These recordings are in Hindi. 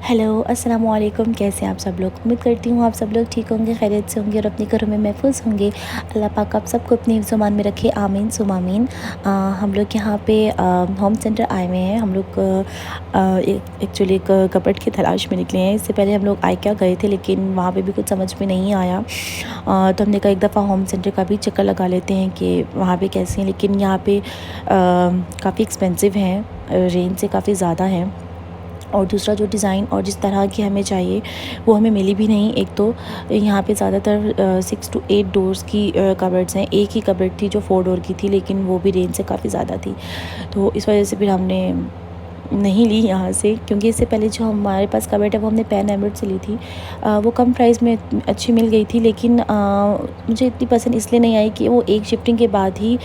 हेलो अस्सलाम वालेकुम। कैसे हैं आप सब लोग? उम्मीद करती हूँ आप सब लोग ठीक होंगे, खैरियत से होंगे और अपने घरों में महफूज होंगे। अल्लाह पाक आप सबको अपनी हिफ्ज़-ओ-मान में रखे, आमीन सुम आमीन। हम लोग यहाँ पे होम सेंटर आए हुए हैं। हम लोग एक्चुअली एक कपबोर्ड की तलाश में निकले हैं। इससे पहले हम लोग आइकिया गए थे, लेकिन वहाँ पे भी कुछ समझ में नहीं आया। तो हमने कहा एक दफ़ा होम सेंटर का भी चक्कर लगा लेते हैं कि वहाँ पे कैसे हैं। लेकिन यहाँ पे काफ़ी एक्सपेंसिव हैं, रेंज से काफ़ी ज़्यादा हैं। और दूसरा जो डिज़ाइन और जिस तरह की हमें चाहिए वो हमें मिली भी नहीं। एक तो यहाँ पे ज़्यादातर 6 to 8 डोर्स की कबर्ड्स हैं। एक ही कबर्ड थी जो 4 डोर की थी, लेकिन वो भी रेंज से काफ़ी ज़्यादा थी। तो इस वजह से फिर हमने नहीं ली यहाँ से, क्योंकि इससे पहले जो हमारे पास कबर्ड है वो हमने पैन एमराल्ड से ली थी। वो कम प्राइस में अच्छी मिल गई थी, लेकिन मुझे इतनी पसंद इसलिए नहीं आई कि वो एक शिफ्टिंग के बाद ही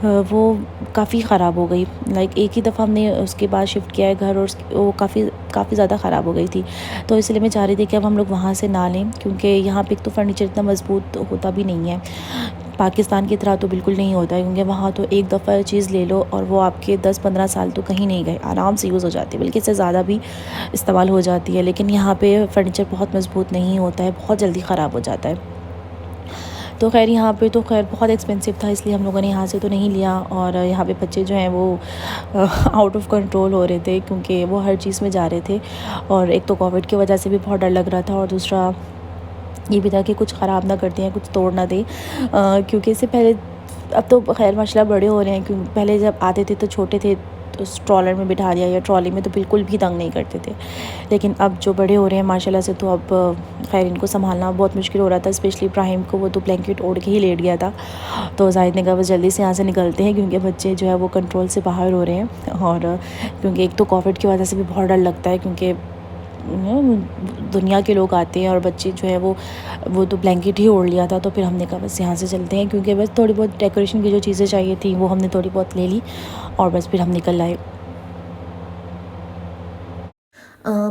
वो काफ़ी ख़राब हो गई। लाइक एक ही दफ़ा हमने उसके बाद शिफ्ट किया है घर, और वो काफ़ी ज़्यादा ख़राब हो गई थी। तो इसलिए मैं चाह रही थी कि अब हम लोग वहाँ से ना लें, क्योंकि यहाँ पे एक तो फर्नीचर इतना मज़बूत होता भी नहीं है। पाकिस्तान की तरह तो बिल्कुल नहीं होता है, क्योंकि वहाँ तो एक दफ़ा चीज़ ले लो और वो आपके 10-15 साल तो कहीं नहीं गए, आराम से यूज़ हो जाती है, बल्कि इससे ज़्यादा भी इस्तेमाल हो जाती है। लेकिन यहाँ पे फ़र्नीचर बहुत मज़बूत नहीं होता है, बहुत जल्दी ख़राब हो जाता है। तो खैर यहाँ पे तो खैर बहुत एक्सपेंसिव था, इसलिए हम लोगों ने यहाँ से तो नहीं लिया। और यहाँ पे बच्चे जो हैं वो आउट ऑफ कंट्रोल हो रहे थे, क्योंकि वो हर चीज़ में जा रहे थे। और एक तो कोविड की वजह से भी बहुत डर लग रहा था, और दूसरा ये भी था कि कुछ ख़राब ना कर दें, कुछ तोड़ ना दें। क्योंकि इससे पहले, अब तो खैर माशाल्लाह बड़े हो रहे हैं, क्योंकि पहले जब आते थे तो छोटे थे तो स्ट्रॉलर में बिठा दिया, या ट्रॉली में तो बिल्कुल भी तंग नहीं करते थे। लेकिन अब जो बड़े हो रहे हैं माशाल्लाह से, तो अब खैर इनको संभालना बहुत मुश्किल हो रहा था। स्पेशली इब्राहिम को, वो तो ब्लैंकेट ओढ़ के ही लेट गया था। तो जाहिद ने कहा बस जल्दी से यहाँ से निकलते हैं, क्योंकि बच्चे जो है वो कंट्रोल से बाहर हो रहे हैं। और क्योंकि एक तो कोविड की वजह से भी बहुत डर लगता है, क्योंकि दुनिया के लोग आते हैं और बच्चे जो है वो तो ब्लैंकेट ही ओढ़ लिया था। तो फिर हमने कहा बस यहाँ से चलते हैं, क्योंकि बस थोड़ी बहुत डेकोरेशन की जो चीज़ें चाहिए थी वो हमने थोड़ी बहुत ले ली, और बस फिर हम निकल आए।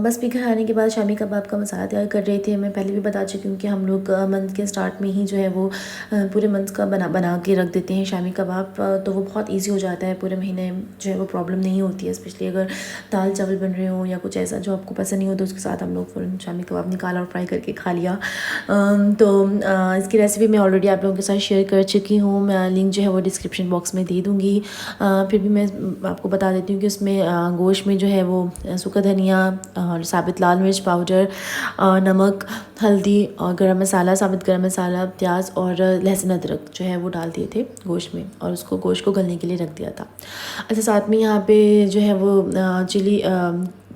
बस फिर घर आने के बाद शामी कबाब का मसाला तैयार कर रही थी। मैं पहले भी बता चुकी हूँ कि हम लोग मंथ के स्टार्ट में ही जो है वो पूरे मंथ का बना के रख देते हैं शामी कबाब। तो वो बहुत इजी हो जाता है, पूरे महीने जो है वो प्रॉब्लम नहीं होती है। स्पेशली अगर दाल चावल बन रहे हो या कुछ ऐसा जो आपको पसंद नहीं हो, तो उसके साथ हम लोग फ़ौरन शामी कबाब निकाला और फ्राई करके खा लिया। तो इसकी रेसिपी मैं ऑलरेडी आप लोगों के साथ शेयर कर चुकी हूँ। मैं लिंक जो है वो डिस्क्रिप्शन बॉक्स में दे दूँगी। फिर भी मैं आपको बता देती हूँ कि उसमें गोश्त में जो है वो सूखा धनिया और साबित लाल मिर्च पाउडर, नमक, हल्दी और गरम मसाला, साबित गरम मसाला, प्याज और लहसुन अदरक जो है वो डाल दिए थे गोश्त में, और उसको गोश्त को गलने के लिए रख दिया था। अच्छा, साथ में यहाँ पे जो है वो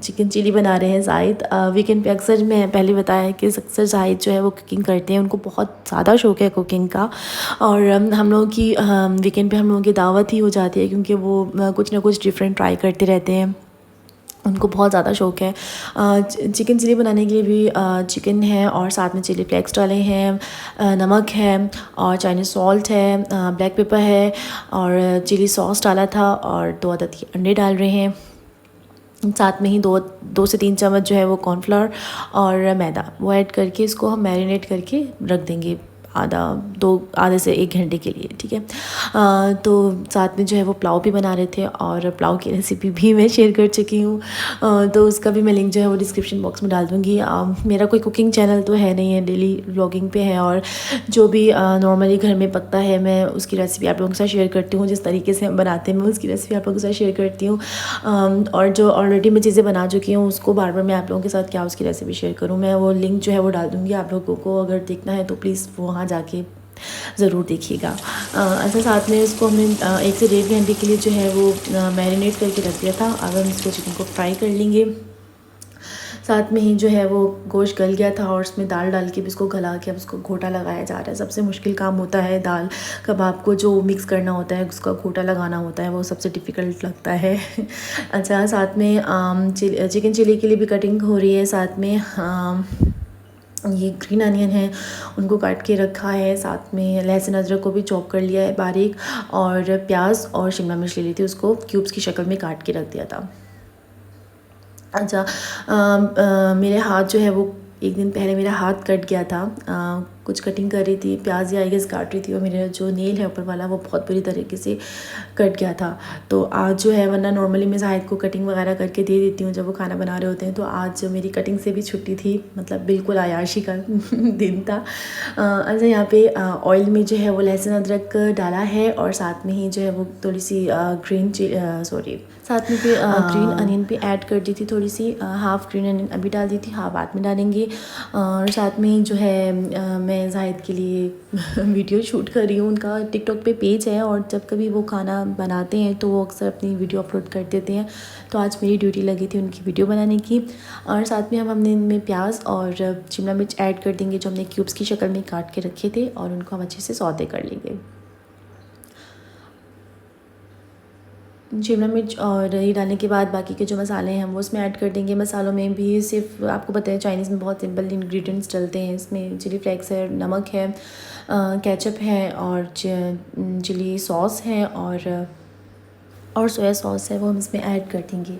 चिकन चिली बना रहे हैं जाहिद। वीकेंड पे अक्सर, मैं पहले बताया है कि अक्सर जाहिद जो है वो कुकिंग करते हैं, उनको बहुत ज़्यादा शौक़ है कुकिंग का। और हम लोगों की वीकेंड पे हम लोगों की दावत ही हो जाती है, क्योंकि वो कुछ ना कुछ डिफरेंट ट्राई करते रहते हैं। उनको बहुत ज़्यादा शौक़ है। चिकन चिली बनाने के लिए भी चिकन है, और साथ में चिली फ्लेक्स डाले हैं, नमक है, और चाइनीज़ सॉल्ट है, ब्लैक पेपर है, और चिली सॉस डाला था, और 2 अदद अंडे डाल रहे हैं। साथ में ही 2 से 3 चम्मच जो है वो कॉर्नफ्लोर और मैदा वो ऐड करके इसको हम मैरिनेट करके रख देंगे आधे से 1 घंटे के लिए, ठीक है। तो साथ में जो है वो पुलाव भी बना रहे थे, और पुलाव की रेसिपी भी मैं शेयर कर चुकी हूँ। तो उसका भी मैं लिंक जो है वो डिस्क्रिप्शन बॉक्स में डाल दूँगी। मेरा कोई कुकिंग चैनल तो है नहीं है, डेली व्लॉगिंग पे है, और जो भी नॉर्मली घर में पकता है मैं उसकी रेसिपी आप लोगों के साथ शेयर करती हूँ। जिस तरीके से हम बनाते हैं मैं उसकी रेसिपी आप लोगों के साथ शेयर करती हूँ। और जो ऑलरेडी मैं चीज़ें बना चुकी हूँ उसको बार बार मैं आप लोगों के साथ क्या उसकी रेसिपी शेयर करूँ। मैं वो लिंक जो है वो डाल दूँगी आप लोगों को, अगर देखना है तो प्लीज़ वहाँ जाके ज़रूर देखिएगा। अच्छा, साथ में इसको हमने 1 से 1.5 घंटे के लिए जो है वो मैरिनेट करके रख दिया था। अब हम इसको चिकन को फ्राई कर लेंगे। साथ में ही जो है वो गोश्त गल गया था, और उसमें दाल डाल के भी इसको गला के अब उसको घोटा लगाया जा रहा है। सबसे मुश्किल काम होता है दाल कबाब को जो मिक्स करना होता है, उसका घोटा लगाना होता है, वो सबसे डिफ़िकल्ट लगता है। अच्छा, साथ में चिकन चिली के लिए भी कटिंग हो रही है। साथ में ये ग्रीन अनियन है, उनको काट के रखा है। साथ में लहसुन अदरक को भी चॉप कर लिया है बारीक, और प्याज और शिमला मिर्च ले ली थी, उसको क्यूब्स की शक्ल में काट के रख दिया था। अच्छा, मेरे हाथ जो है वो एक दिन पहले मेरा हाथ कट गया था कुछ कटिंग कर रही थी, प्याज या आई गेस काट रही थी, और मेरा जो नेल है ऊपर वाला वो बहुत बुरी तरीके से कट गया था। तो आज जो है, वरना नॉर्मली मैं जाहिद को कटिंग वगैरह करके दे देती हूँ जब वो खाना बना रहे होते हैं, तो आज मेरी कटिंग से भी छुट्टी थी, मतलब बिल्कुल आयाशी का दिन था। अच्छा, यहाँ पे ऑयल में जो है वो लहसुन अदरक डाला है, और साथ में ही जो है वो थोड़ी सी साथ में फिर ग्रीन अनियन भी ऐड कर दी थी, थोड़ी सी हाफ़ ग्रीन अनियन अभी डाल दी थी, हाफ बाद में डालेंगे। और साथ में ही जो है मैं जाहिद के लिए वीडियो शूट कर रही हूँ। उनका टिकटॉक पे पेज है, और जब कभी वो खाना बनाते हैं तो वो अक्सर अपनी वीडियो अपलोड कर देते हैं। तो आज मेरी ड्यूटी लगी थी उनकी वीडियो बनाने की। और साथ में हमने इनमें प्याज और शिमला मिर्च ऐड कर देंगे, जो हमने क्यूब्स की शक्ल में काट के रखे थे, और उनको हम अच्छे से सौते कर लेंगे। शिमला मिर्च और ये डालने के बाद बाकी के जो मसाले हैं हम वो उसमें ऐड कर देंगे। मसालों में भी सिर्फ आपको पता है चाइनीज़ में बहुत सिंपल इंग्रेडिएंट्स डलते हैं। इसमें चिली फ्लेक्स है, नमक है, केचप है, और चिली सॉस है, और सोया सॉस है, वो हम इसमें ऐड कर देंगे।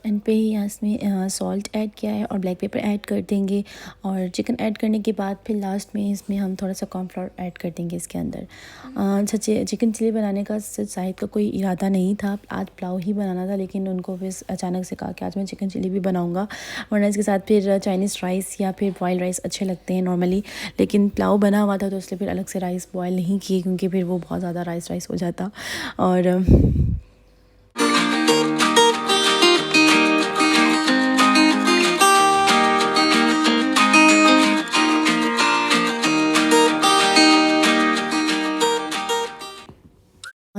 एंड पे ही इसमें सॉल्ट ऐड किया है, और ब्लैक पेपर ऐड कर देंगे। और चिकन ऐड करने के बाद फिर लास्ट में इसमें हम थोड़ा सा कॉर्नफ्लोर ऐड कर देंगे इसके अंदर। अच्छा, चिकन चिली बनाने का शाहिद का कोई इरादा नहीं था, आज पुलाव ही बनाना था, लेकिन उनको फिर अचानक से कहा कि आज मैं चिकन चिली भी बनाऊँगा, वरना इसके साथ फिर चाइनीज़ राइस या फिर बॉयल राइस अच्छे लगते हैं नॉर्मली। लेकिन पुलाव बना हुआ था तो इसलिए फिर अलग से राइस बॉयल नहीं किए, क्योंकि फिर वो बहुत ज़्यादा राइस हो जाता। और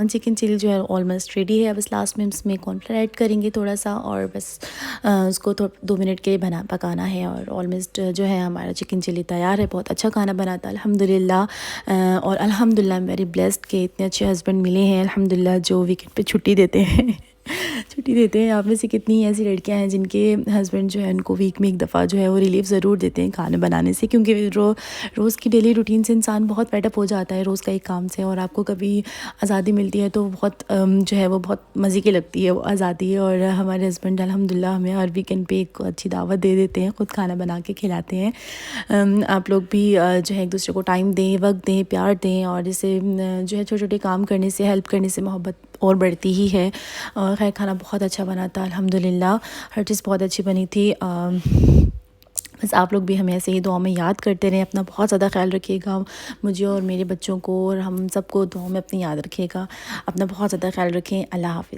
चिकन चिली जो है ऑलमोस्ट रेडी है। बस लास्ट में इसमें कॉर्नफ्लोर ऐड करेंगे थोड़ा सा, और बस उसको 2 मिनट के लिए पकाना है, और ऑलमोस्ट जो है हमारा चिकन चिली तैयार है। बहुत अच्छा खाना बना था अल्हम्दुलिल्लाह। और अल्हम्दुलिल्लाह वेरी ब्लेस्ड के इतने अच्छे हस्बैंड मिले हैं अल्हम्दुलिल्लाह, जो वीकेंड पे छुट्टी देते हैं। छुट्टी देते हैं। आप में से कितनी ऐसी लड़कियां हैं जिनके हस्बैंड जो है उनको वीक में एक दफ़ा जो है वो रिलीफ ज़रूर देते हैं खाने बनाने से, क्योंकि रोज़ की डेली रूटीन से इंसान बहुत फेडअप हो जाता है रोज़ का एक काम से, और आपको कभी आज़ादी मिलती है तो बहुत जो है वो बहुत मज़े की लगती है वो आज़ादी। और हमारे हस्बैंड अल्हम्दुलिल्लाह हमें हर वीकेंड पे एक अच्छी दावत दे देते हैं, ख़ुद खाना बना के खिलाते हैं। आप लोग भी जो है एक दूसरे को टाइम दें, वक्त दें, प्यार दें, और इसे जो है छोटे छोटे काम करने से, हेल्प करने से मोहब्बत और बढ़ती ही है। और खैर खाना बहुत अच्छा बना था अल्हम्दुलिल्लाह, हर चीज़ बहुत अच्छी बनी थी। बस आप लोग भी हमें ऐसे ही दुआ में याद करते रहें। अपना बहुत ज़्यादा ख्याल रखिएगा, मुझे और मेरे बच्चों को और हम सबको दुआ में अपनी याद रखिएगा। अपना बहुत ज़्यादा ख्याल रखें। अल्लाह हाफ़िज़।